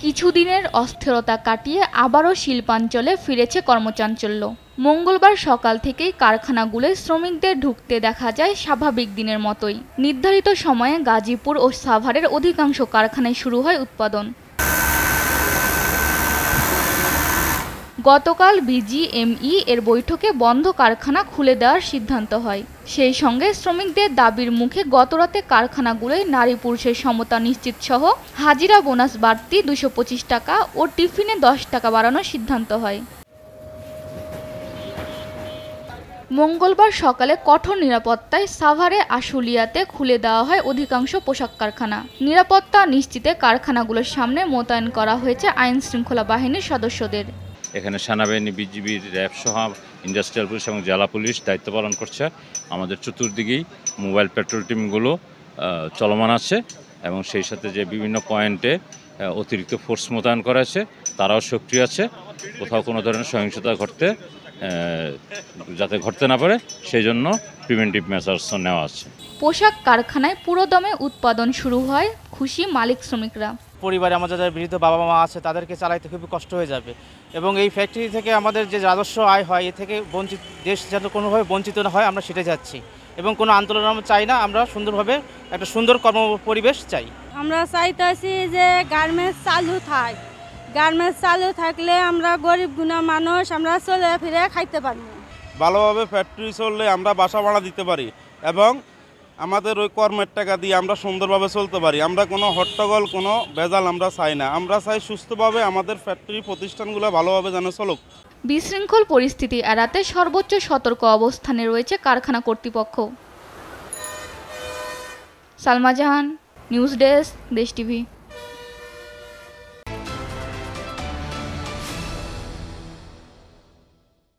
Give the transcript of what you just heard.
কিছুদিনের অস্থিরতা কাটিয়ে আবারও শিল্পাঞ্চলে ফিরেছে কর্মচাঞ্চল্য। মঙ্গলবার সকাল থেকেই কারখানাগুলোয় শ্রমিকদের ঢুকতে দেখা যায় স্বাভাবিক দিনের মতোই। নির্ধারিত সময়ে গাজীপুর ও সাভারের অধিকাংশ কারখানায় শুরু হয় উৎপাদন। গতকাল বিজিএমই এর বৈঠকে বন্ধ কারখানা খুলে দেওয়ার সিদ্ধান্ত হয়। সেই সঙ্গে শ্রমিকদের দাবির মুখে গতরাতে কারখানাগুলোয় নারী পুরুষের সমতা নিশ্চিত সহ হাজিরা বোনাস বাড়তি 225 টাকা ও টিফিনে 10 টাকা বাড়ানোর সিদ্ধান্ত হয়। মঙ্গলবার সকালে কঠোর নিরাপত্তায় সাভারে আশুলিয়াতে খুলে দেওয়া হয় অধিকাংশ পোশাক কারখানা। নিরাপত্তা নিশ্চিতে কারখানাগুলোর সামনে মোতায়েন করা হয়েছে আইন শৃঙ্খলা বাহিনীর সদস্যদের। এখানে সেনাবাহিনী, বিজিবির, র্যাব সহ ইন্ডাস্ট্রিয়াল পুলিশ এবং জেলা পুলিশ দায়িত্ব পালন করছে। আমাদের চতুর্দিকেই মোবাইল পেট্রোল টিমগুলো চলমান আছে এবং সেই সাথে যে বিভিন্ন পয়েন্টে অতিরিক্ত ফোর্স মোতায়েন করা আছে তারাও সক্রিয় আছে। কোথাও কোনো ধরনের সহিংসতা যাতে ঘটতে না পারে সেই জন্য প্রিভেন্টিভ মেজার্স নেওয়া আছে। পোশাক কারখানায় পুরোদমে উৎপাদন শুরু হয়, খুশি মালিক শ্রমিকরা। পরিবারে আমাদের যারা বৃদ্ধ বাবা মা আছে তাদেরকে চালাইতে খুবই কষ্ট হয়ে যাবে এবং এই ফ্যাক্টরি থেকে আমাদের যে রাজস্ব আয় হয় এ থেকে দেশ যেন কোনোভাবে বঞ্চিত না হয় আমরা সেটা যাচ্ছি এবং কোনো আন্দোলন আমরা চাই না। আমরা সুন্দরভাবে একটা সুন্দর কর্ম পরিবেশ চাই। আমরা চাইতেছি যে গার্মেন্টস চালু থাকলে আমরা গরিব গুণা মানুষ আমরা চলে ফিরে খাইতে পারবো। ভালোভাবে ফ্যাক্টরি চললে আমরা বাসা ভাড়া দিতে পারি এবং আমাদের ওই কর্মের টাকা দিয়ে আমরা সুন্দরভাবে চলতে পারি। আমরা কোনো হট্টগোল, কোনো ভেজাল আমরা চাই না। আমরা চাই সুস্থভাবে আমাদের ফ্যাক্টরি প্রতিষ্ঠানগুলো ভালোভাবে যেন চলুক। বিশৃঙ্খল পরিস্থিতি এড়াতে সর্বোচ্চ সতর্ক অবস্থানে রয়েছে কারখানা কর্তৃপক্ষ। সালমা জাহান, নিউজ ডেস্ক, দেশ টিভি।